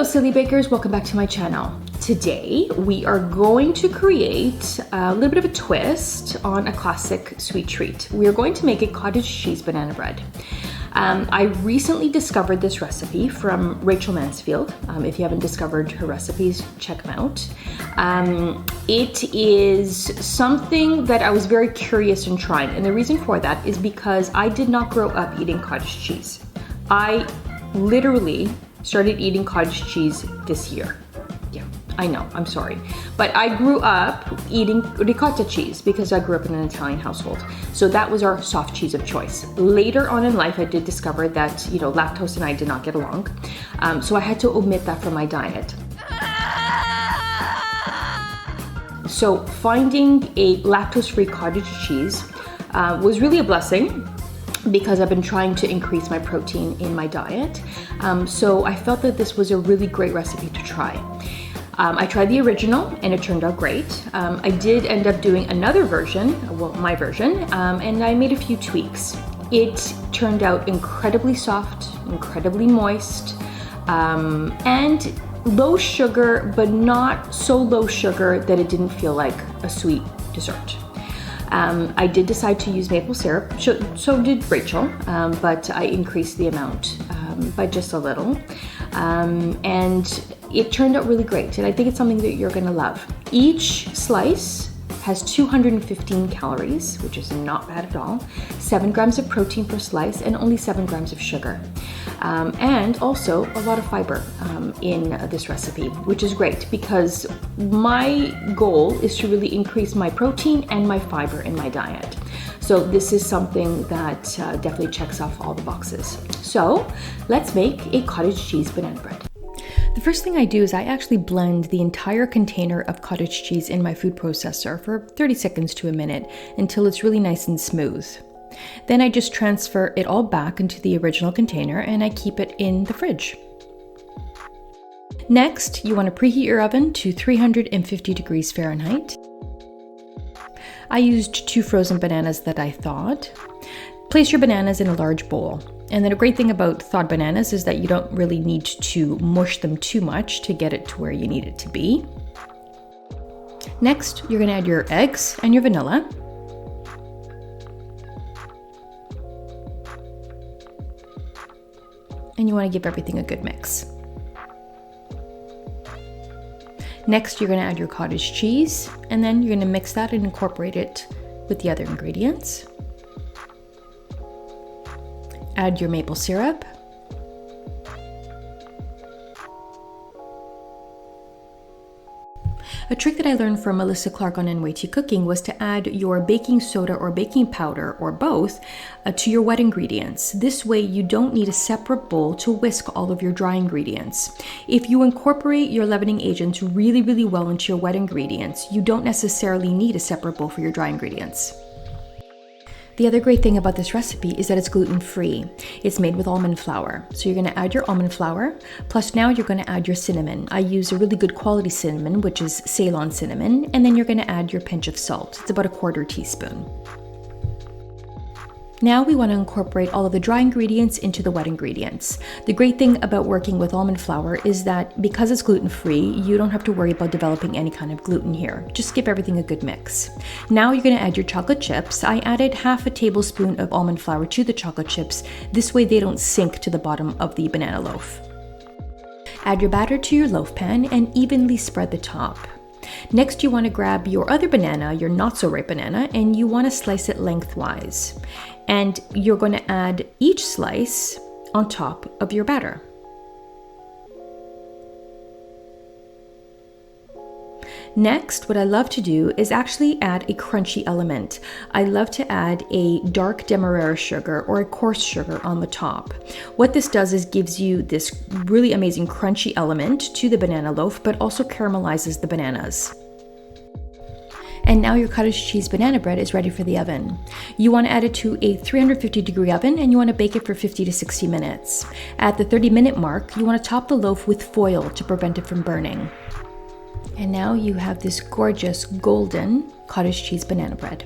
Silly Bakers, welcome back to my channel. Today we are going to create a little bit of a twist on a classic sweet treat. We are going to make a cottage cheese banana bread. I recently discovered this recipe from Rachel Mansfield. If you haven't discovered her recipes, check them out. It is something that I was very curious in trying, and the reason for that is because I did not grow up eating cottage cheese. I literally started eating cottage cheese this year. Yeah, I know, I'm sorry. But I grew up eating ricotta cheese because I grew up in an Italian household. So that was our soft cheese of choice. Later on in life, I did discover that, lactose and I did not get along. So I had to omit that from my diet. So finding a lactose-free cottage cheese was really a blessing, because I've been trying to increase my protein in my diet. So I felt that this was a really great recipe to try. I tried the original and it turned out great. I did end up doing another version, well, my version, and I made a few tweaks. It turned out incredibly soft, incredibly moist, and low sugar, but not so low sugar that it didn't feel like a sweet dessert. I did decide to use maple syrup, so did Rachel, but I increased the amount by just a little. And it turned out really great, and I think it's something that you're gonna love. Each slice has 215 calories, which is not bad at all, 7 grams of protein per slice, and only 7 grams of sugar. And also a lot of fiber in this recipe, which is great because my goal is to really increase my protein and my fiber in my diet. So this is something that definitely checks off all the boxes. So let's make a cottage cheese banana bread. The first thing I do is I actually blend the entire container of cottage cheese in my food processor for 30 seconds to a minute until it's really nice and smooth. Then I just transfer it all back into the original container and I keep it in the fridge. Next, you want to preheat your oven to 350 degrees Fahrenheit. I used 2 frozen bananas that I thawed. Place your bananas in a large bowl. And then a great thing about thawed bananas is that you don't really need to mush them too much to get it to where you need it to be. Next, you're going to add your eggs and your vanilla. And you want to give everything a good mix. Next, you're going to add your cottage cheese, and then you're going to mix that and incorporate it with the other ingredients. Add your maple syrup. A trick that I learned from Melissa Clark on NYT Cooking was to add your baking soda or baking powder, or both, to your wet ingredients. This way you don't need a separate bowl to whisk all of your dry ingredients. If you incorporate your leavening agents really, really well into your wet ingredients, you don't necessarily need a separate bowl for your dry ingredients. The other great thing about this recipe is that it's gluten-free. It's made with almond flour. So you're gonna add your almond flour, plus now you're gonna add your cinnamon. I use a really good quality cinnamon, which is Ceylon cinnamon, and then you're gonna add your pinch of salt. It's about a 1/4 teaspoon. Now we want to incorporate all of the dry ingredients into the wet ingredients. The great thing about working with almond flour is that because it's gluten-free, you don't have to worry about developing any kind of gluten here. Just give everything a good mix. Now you're going to add your chocolate chips. I added 1/2 tablespoon of almond flour to the chocolate chips. This way they don't sink to the bottom of the banana loaf. Add your batter to your loaf pan and evenly spread the top. Next, you want to grab your other banana, your not so ripe banana, and you want to slice it lengthwise. And you're going to add each slice on top of your batter. Next, what I love to do is actually add a crunchy element. I love to add a dark demerara sugar or a coarse sugar on the top. What this does is gives you this really amazing crunchy element to the banana loaf, but also caramelizes the bananas. And now your cottage cheese banana bread is ready for the oven. You want to add it to a 350 degree oven and you want to bake it for 50 to 60 minutes. At the 30-minute mark, you want to top the loaf with foil to prevent it from burning. And now you have this gorgeous golden cottage cheese banana bread.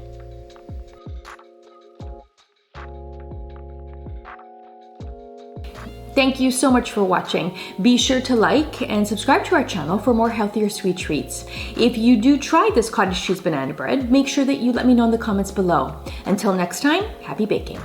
Thank you so much for watching. Be sure to like and subscribe to our channel for more healthier sweet treats. If you do try this cottage cheese banana bread, make sure that you let me know in the comments below. Until next time, happy baking.